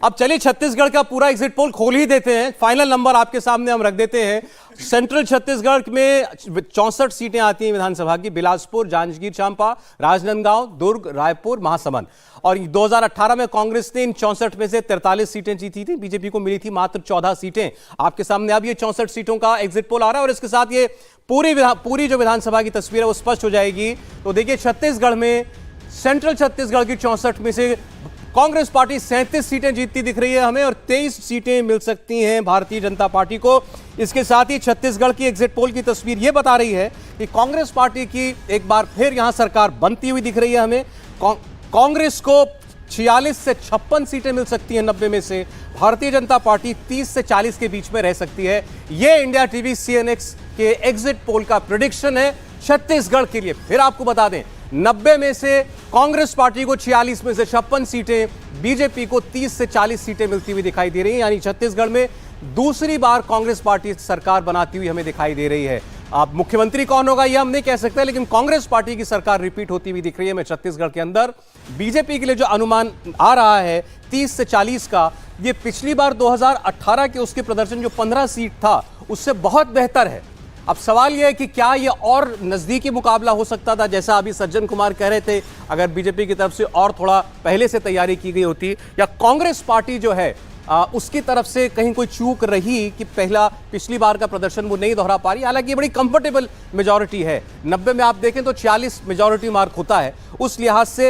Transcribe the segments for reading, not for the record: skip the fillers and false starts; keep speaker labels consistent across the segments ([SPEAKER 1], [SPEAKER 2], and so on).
[SPEAKER 1] अब चलिए छत्तीसगढ़ का पूरा एग्जिट पोल खोल ही देते हैं। फाइनल नंबर आपके सामने हम रख देते हैं। सेंट्रल छत्तीसगढ़ में 64 सीटें आती हैं विधानसभा की। बिलासपुर, जांजगीर चांपा, राजनांदगांव, दुर्ग, रायपुर, महासमुंद। और 2018 में कांग्रेस ने इन 64 में से 43 सीटें जीती थी। बीजेपी को मिली थी मात्र 14 सीटें। आपके सामने अब ये 64 सीटों का एग्जिट पोल आ रहा है और इसके साथ ये पूरी जो विधानसभा की तस्वीर है वो स्पष्ट हो जाएगी। तो देखिए छत्तीसगढ़ में, सेंट्रल छत्तीसगढ़ की 64 में से कांग्रेस पार्टी 37 सीटें जीतती दिख रही है हमें और 23 सीटें मिल सकती हैं भारतीय जनता पार्टी को। इसके साथ ही छत्तीसगढ़ की एग्जिट पोल की तस्वीर यह बता रही है कि कांग्रेस पार्टी की एक बार फिर यहां सरकार बनती हुई दिख रही है हमें। कांग्रेस को 46 से 56 सीटें मिल सकती हैं 90 में से। भारतीय जनता पार्टी 30 से 40 के बीच में रह सकती है। यह इंडिया टीवी CNX के एग्जिट पोल का प्रेडिक्शन है छत्तीसगढ़ के लिए। फिर आपको बता दें 90 में से कांग्रेस पार्टी को 46 में से 56 सीटें, बीजेपी को 30 से 40 सीटें मिलती हुई दिखाई दे रही हैं। यानी छत्तीसगढ़ में दूसरी बार कांग्रेस पार्टी सरकार बनाती हुई हमें दिखाई दे रही है। अब मुख्यमंत्री कौन होगा यह हम नहीं कह सकते, लेकिन कांग्रेस पार्टी की सरकार रिपीट होती हुई दिख रही है हमें छत्तीसगढ़ के अंदर। बीजेपी के लिए जो अनुमान आ रहा है 30 से 40 का, यह पिछली बार 2018 के उसके प्रदर्शन जो 15 सीट था उससे बहुत बेहतर है। अब सवाल यह है कि क्या यह और नजदीकी मुकाबला हो सकता था, जैसा अभी सज्जन कुमार कह रहे थे, अगर बीजेपी की तरफ से और थोड़ा पहले से तैयारी की गई होती, या कांग्रेस पार्टी जो है उसकी तरफ से कहीं कोई चूक रही कि पिछली बार का प्रदर्शन वो नहीं दोहरा पा रही। हालांकि ये बड़ी कंफर्टेबल मेजॉरिटी है। 90 में आप देखें तो 46 मेजॉरिटी मार्क होता है। उस लिहाज से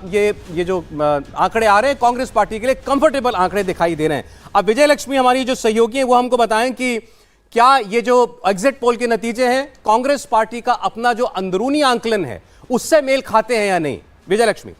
[SPEAKER 1] ये जो आंकड़े आ रहे हैं कांग्रेस पार्टी के लिए कंफर्टेबल आंकड़े दिखाई दे रहे हैं। अब विजय लक्ष्मी हमारी जो सहयोगी है वो हमको बताएं कि क्या ये जो एग्जिट पोल के नतीजे हैं कांग्रेस पार्टी का अपना जो अंदरूनी आंकलन है उससे मेल खाते हैं या नहीं। विजय लक्ष्मी।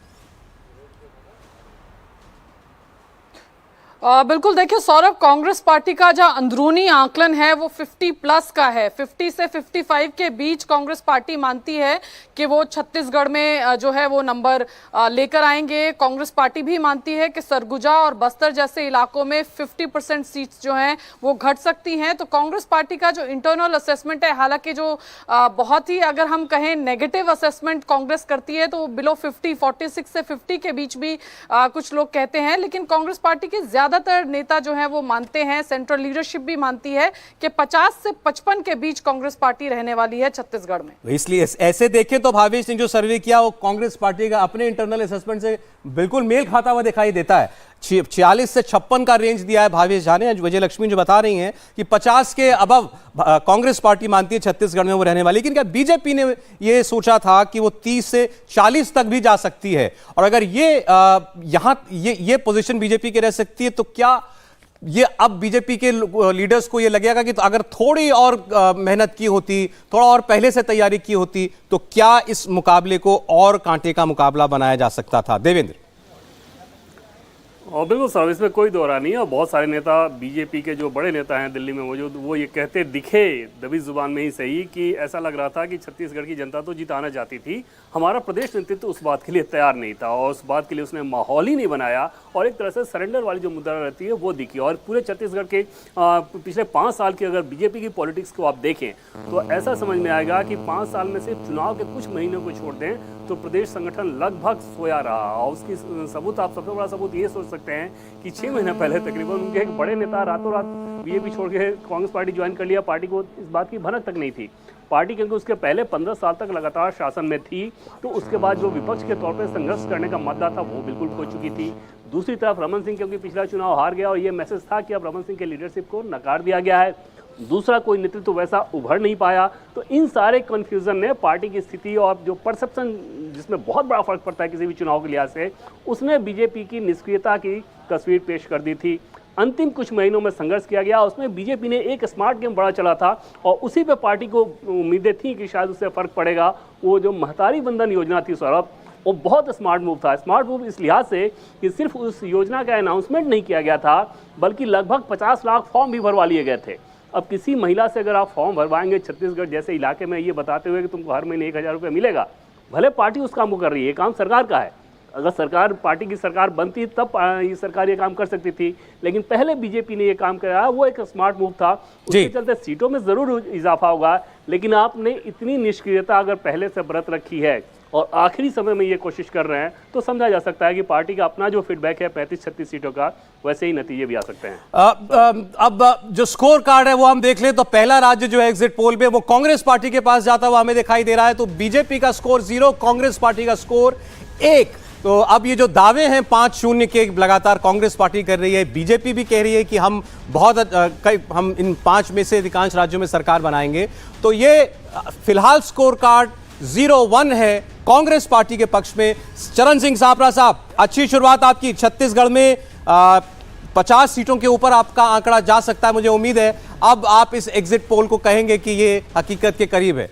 [SPEAKER 2] बिल्कुल, देखिए सौरभ, कांग्रेस पार्टी का जो अंदरूनी आंकलन है वो 50 प्लस का है। 50 से 55 के बीच कांग्रेस पार्टी मानती है कि वो छत्तीसगढ़ में जो है वो नंबर लेकर आएंगे। कांग्रेस पार्टी भी मानती है कि सरगुजा और बस्तर जैसे इलाकों में 50% सीट्स जो हैं वो घट सकती हैं। तो कांग्रेस पार्टी का जो इंटरनल असेसमेंट है, हालांकि जो बहुत ही अगर हम कहें नेगेटिव असेसमेंट कांग्रेस करती है तो बिलो 50, 46 से 50 के बीच भी कुछ लोग कहते हैं। लेकिन कांग्रेस पार्टी के ज्यादातर नेता जो हैं वो मानते हैं, सेंट्रल लीडरशिप भी मानती है कि 50 से 55 के बीच कांग्रेस पार्टी रहने वाली है छत्तीसगढ़ में।
[SPEAKER 1] इसलिए ऐसे देखें तो भावेश ने जो सर्वे किया वो कांग्रेस पार्टी का अपने इंटरनल असेसमेंट से बिल्कुल मेल खाता हुआ दिखाई देता है। 46 से 56 का रेंज दिया है भावेश झा ने। विजय लक्ष्मी जो बता रही हैं कि 50 के अबव कांग्रेस पार्टी मानती है छत्तीसगढ़ में वो रहने वाली। लेकिन क्या बीजेपी ने ये सोचा था कि वो 30 से 40 तक भी जा सकती है? और अगर ये पोजीशन बीजेपी की रह सकती है तो क्या ये अब बीजेपी के लीडर्स को ये लगेगा कि तो अगर थोड़ी और मेहनत की होती, थोड़ा और पहले से तैयारी की होती, तो क्या इस मुकाबले को और कांटे का मुकाबला बनाया जा सकता था? देवेंद्र।
[SPEAKER 3] और बिल्कुल सर, इसमें कोई दो राय नहीं है। और बहुत सारे नेता बीजेपी के जो बड़े नेता हैं दिल्ली में मौजूद, वो ये कहते दिखे दबी जुबान में ही सही कि ऐसा लग रहा था कि छत्तीसगढ़ की जनता तो जिताना चाहती थी, हमारा प्रदेश नेतृत्व उस बात के लिए तैयार नहीं था और उस बात के लिए उसने माहौल ही नहीं बनाया। और एक तरह से सरेंडर वाली जो मुद्रा रहती है वो दिखी। और पूरे छत्तीसगढ़ के पिछले 5 साल की अगर बीजेपी की पॉलिटिक्स को आप देखें तो ऐसा समझ में आएगा कि 5 साल में से चुनाव के कुछ महीनों को छोड़ दें तो प्रदेश संगठन लगभग सोया रहा। और उसकी सबूत, आप सबसे बड़ा सबूत ये सोच सकते हैं कि 6 महीने पहले तकरीबन उनके एक बड़े नेता रातों रात बीजेपी छोड़ के कांग्रेस पार्टी ज्वाइन कर लिया। पार्टी को इस बात की भनक तक नहीं थी। पार्टी क्योंकि उसके पहले 15 साल तक लगातार शासन में थी, तो उसके बाद जो विपक्ष के तौर पर संघर्ष करने का मुद्दा था वो बिल्कुल खो चुकी थी। दूसरी तरफ रमन सिंह क्योंकि पिछला चुनाव हार गया और ये मैसेज था कि अब रमन सिंह के लीडरशिप को नकार दिया गया है, दूसरा कोई नेतृत्व वैसा उभर नहीं पाया। तो इन सारे कन्फ्यूजन ने पार्टी की स्थिति और जो परसेप्शन जिसमें बहुत बड़ा फर्क पड़ता है किसी भी चुनाव के लिहाज से, उसने बीजेपी की निष्क्रियता की तस्वीर पेश कर दी थी। अंतिम कुछ महीनों में संघर्ष किया गया, उसमें बीजेपी ने एक स्मार्ट गेम बड़ा चला था और उसी पे पार्टी को उम्मीदें थी कि शायद उससे फर्क पड़ेगा। वो जो महतारी बंधन योजना थी सौरभ, वो बहुत स्मार्ट मूव था। स्मार्ट मूव इस लिहाज से कि सिर्फ उस योजना का अनाउंसमेंट नहीं किया गया था, बल्कि लगभग 50 लाख फॉर्म भी भरवा लिए गए थे। अब किसी महिला से अगर आप फॉर्म भरवाएंगे छत्तीसगढ़ जैसे इलाके में, ये बताते हुए कि तुमको हर महीने 1000 रुपये मिलेगा, भले पार्टी उस काम को कर रही है, ये काम सरकार का है। अगर सरकार, पार्टी की सरकार बनती तब ये सरकार ये काम कर सकती थी, लेकिन पहले बीजेपी ने ये काम कराया, वो एक स्मार्ट मूव था। उसके चलते सीटों में जरूर इजाफा होगा, लेकिन आपने इतनी निष्क्रियता अगर पहले से बरत रखी है और आखिरी समय में ये कोशिश कर रहे हैं, तो समझा जा सकता है कि पार्टी का अपना जो फीडबैक है 35-36 सीटों का, वैसे ही नतीजे भी आ सकते हैं।
[SPEAKER 1] अब जो स्कोर कार्ड है वो हम देख लें तो पहला राज्य जो है एग्जिट पोल में वो कांग्रेस पार्टी के पास जाता हुआ हमें दिखाई दे रहा है। तो बीजेपी का स्कोर 0, कांग्रेस पार्टी का स्कोर 1। तो अब ये जो दावे हैं 5-0 के लगातार कांग्रेस पार्टी कर रही है, बीजेपी भी कह रही है कि हम हम इन 5 में से अधिकांश राज्यों में सरकार बनाएंगे। तो ये फिलहाल स्कोर कार्ड 0-1 है कांग्रेस पार्टी के पक्ष में। चरण सिंह सापरा साहब, अच्छी शुरुआत आपकी। छत्तीसगढ़ में 50 सीटों के ऊपर आपका आंकड़ा जा सकता है, मुझे उम्मीद है। अब आप इस एग्जिट पोल को कहेंगे कि ये हकीकत के करीब है?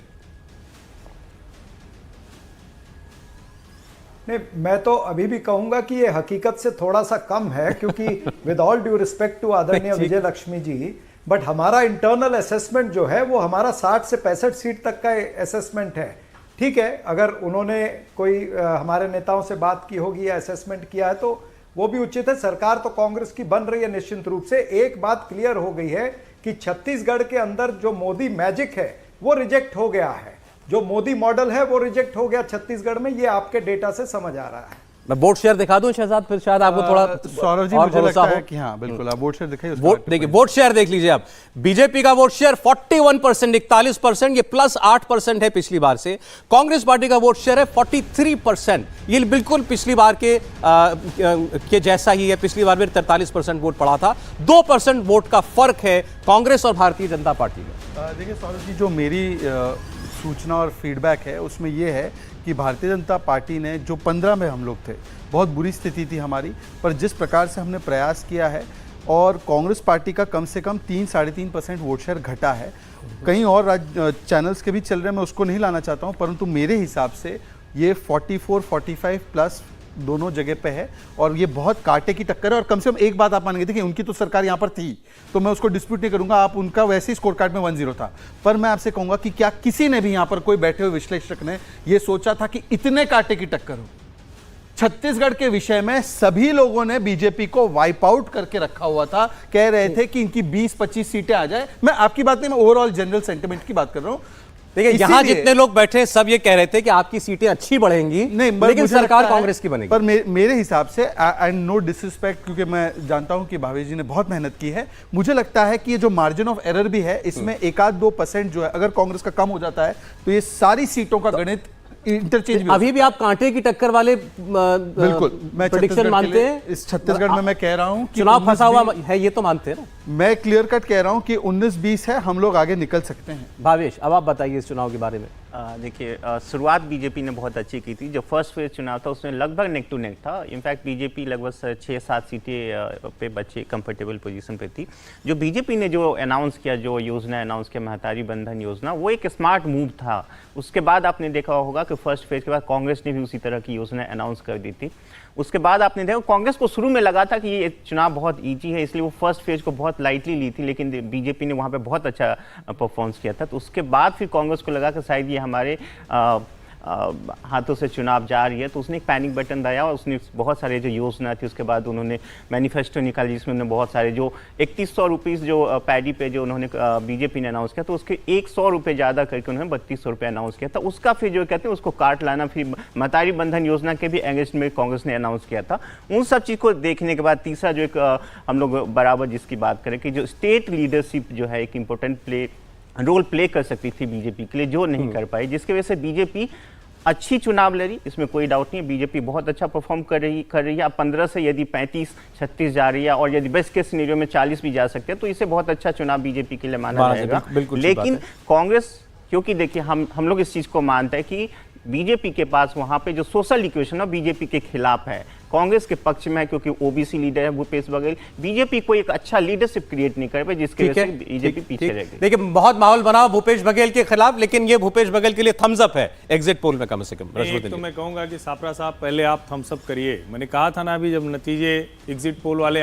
[SPEAKER 4] नहीं, मैं तो अभी भी कहूंगा कि ये हकीकत से थोड़ा सा कम है, क्योंकि with all due respect to आदरणीय विजय लक्ष्मी जी, बट हमारा इंटरनल असेसमेंट जो है वो हमारा 60 से 65 सीट तक का असेसमेंट है। ठीक है, अगर उन्होंने कोई हमारे नेताओं से बात की होगी या असेसमेंट किया है तो वो भी उचित है। सरकार तो कांग्रेस की बन रही है निश्चित रूप से। एक बात क्लियर हो गई है कि छत्तीसगढ़ के अंदर जो मोदी मैजिक है वो रिजेक्ट हो गया है, जो मोदी मॉडल है वो रिजेक्ट हो गया छत्तीसगढ़ में। ये आपके डेटा से समझ आ रहा है।
[SPEAKER 1] मैं वोट शेयर दिखा दूं शहजाद, फिर शायद आपको थोड़ा
[SPEAKER 5] सौरभ जी,
[SPEAKER 1] और
[SPEAKER 5] मुझे
[SPEAKER 1] भरोसा
[SPEAKER 5] लगता
[SPEAKER 1] हो।
[SPEAKER 5] है कि हाँ बिल्कुल आप वोट शेयर दिखाइए।
[SPEAKER 1] वोट देखिए, वोट शेयर देख लीजिए आप। बीजेपी का वोट शेयर 41%, 41%, ये +8% है पिछली बार से। कांग्रेस पार्टी का वोट शेयर है 43%, ये बिल्कुल पिछली बार के जैसा ही है। पिछली बार में 43% वोट पड़ा था। 2% वोट का फर्क है कांग्रेस और भारतीय जनता पार्टी में।
[SPEAKER 5] देखिए सौरभ जी, जो मेरी सूचना और फीडबैक है उसमें ये है कि भारतीय जनता पार्टी ने जो 15 में हम लोग थे, बहुत बुरी स्थिति थी हमारी, पर जिस प्रकार से हमने प्रयास किया है और कांग्रेस पार्टी का कम से कम 3-3.5% वोट शेयर घटा है। कहीं और चैनल्स के भी चल रहे हैं, मैं उसको नहीं लाना चाहता हूं, परंतु मेरे हिसाब से ये 44-45 प्लस दोनों जगह पे है और ये बहुत कांटे की टक्कर है। और कम से कम एक बात आप मानेंगे, देखिए उनकी तो सरकार यहाँ पर थी तो मैं उसको डिस्प्यूट नहीं करूंगा, आप उनका वैसे ही स्कोर कार्ड में 1-0 था। पर मैं आपसे कहूंगा कि क्या किसी ने भी यहाँ पर कोई बैठे हुए विश्लेषक ने ये सोचा था कि इतने कांटे की टक्कर हो? छत्तीसगढ़ के विषय में सभी लोगों ने बीजेपी को वाइप आउट करके रखा हुआ था, कह रहे थे कि इनकी 20-25 सीटें आ जाए। मैं आपकी बात नहीं, मैं ओवरऑल जनरल सेंटिमेंट की बात कर रहा हूं।
[SPEAKER 1] देखिए, यहां जितने लोग बैठे हैं सब ये कह रहे थे कि आपकी सीटें अच्छी बढ़ेंगी,
[SPEAKER 5] नहीं,
[SPEAKER 1] लेकिन सरकार कांग्रेस की बनेगी।
[SPEAKER 5] पर मेरे हिसाब से, एंड नो डिसरिस्पेक्ट, क्योंकि मैं जानता हूं कि भावेश जी ने बहुत मेहनत की है, मुझे लगता है कि ये जो मार्जिन ऑफ एरर भी है इसमें 1-2% जो है, अगर कांग्रेस का कम हो जाता है तो ये सारी सीटों का गणित इंटरचेंज।
[SPEAKER 1] अभी भी आप कांटे की टक्कर वाले
[SPEAKER 5] बिल्कुल मैं
[SPEAKER 1] प्रेडिक्शन मानते हैं?
[SPEAKER 5] इस छत्तीसगढ़ में मैं कह रहा हूं कि
[SPEAKER 1] चुनाव फंसा हुआ है, ये तो मानते हैं ना?
[SPEAKER 5] मैं क्लियर कट कह रहा हूं कि 19-20 है, हम लोग आगे निकल सकते हैं।
[SPEAKER 1] भावेश, अब आप बताइए इस चुनाव के बारे में।
[SPEAKER 6] देखिए, शुरुआत बीजेपी ने बहुत अच्छी की थी। जो फर्स्ट फेज चुनाव था उसमें लगभग नेक टू नेक था। इनफैक्ट बीजेपी लगभग 6-7 सीटें पे बच्चे कंफर्टेबल पोजीशन पे थी। जो बीजेपी ने जो अनाउंस किया, जो योजना अनाउंस किया, महतारी बंधन योजना, वो एक स्मार्ट मूव था। उसके बाद आपने देखा होगा कि फर्स्ट फेज के बाद कांग्रेस ने भी उसी तरह की योजना अनाउंस कर दी थी। उसके बाद आपने देखा कांग्रेस को शुरू में लगा था कि ये चुनाव बहुत ईजी है, इसलिए वो फर्स्ट फेज को बहुत लाइटली ली थी, लेकिन बीजेपी ने वहाँ पे बहुत अच्छा परफॉर्मेंस किया था। तो उसके बाद फिर कांग्रेस को लगा कि शायद ये हमारे हाथों से चुनाव जा रही है, तो उसने एक पैनिक बटन दबाया और उसने बहुत सारे जो योजना थी, उसके बाद उन्होंने मैनिफेस्टो निकाली जिसमें उन्होंने बहुत सारे जो 3100 रुपीज़ जो पैडी पे जो उन्होंने बीजेपी ने अनाउंस किया, तो उसके 100 रुपये ज़्यादा करके उन्होंने 3200 रुपये अनाउंस किया था। उसका फिर जो कहते हैं उसको काट लाना, फिर महतारी बंधन योजना के भी अगेंस्ट में कांग्रेस ने अनाउंस किया था। उन सब चीज़ को देखने के बाद तीसरा जो एक हम लोग बराबर जिसकी बात करें कि जो स्टेट लीडरशिप जो है एक इंपॉर्टेंट रोल प्ले कर सकती थी बीजेपी के लिए, जो नहीं कर पाई, जिसकी वजह से बीजेपी अच्छी चुनाव लड़ी, इसमें कोई डाउट नहीं है। बीजेपी बहुत अच्छा परफॉर्म कर रही है। अब 15 से यदि 35-36 जा रही है और यदि बेस्ट केस सिनेरियो में 40 भी जा सकते हैं, तो इसे बहुत अच्छा चुनाव बीजेपी के लिए माना जाएगा। लेकिन कांग्रेस, क्योंकि देखिए हम लोग इस चीज़ को मानते हैं कि बीजेपी के पास वहाँ पे जो सोशल इक्वेशन है बीजेपी के खिलाफ है, कांग्रेस के पक्ष में है, क्योंकि ओबीसी लीडर है भूपेश बघेल। बीजेपी को एक अच्छा लीडरशिप क्रिएट नहीं कर पाए, जिसके वजह से बीजेपी पीछे रह गई।
[SPEAKER 1] देखिए, बहुत माहौल बना भूपेश बघेल के खिलाफ, लेकिन ये भूपेश बघेल के लिए थम्स अप है एग्जिट पोल में कम से कम।
[SPEAKER 7] तो मैं कहूंगा कि सापरा साहब पहले आप थम्स अप करिए। मैंने कहा था ना अभी जब नतीजे एग्जिट पोल वाले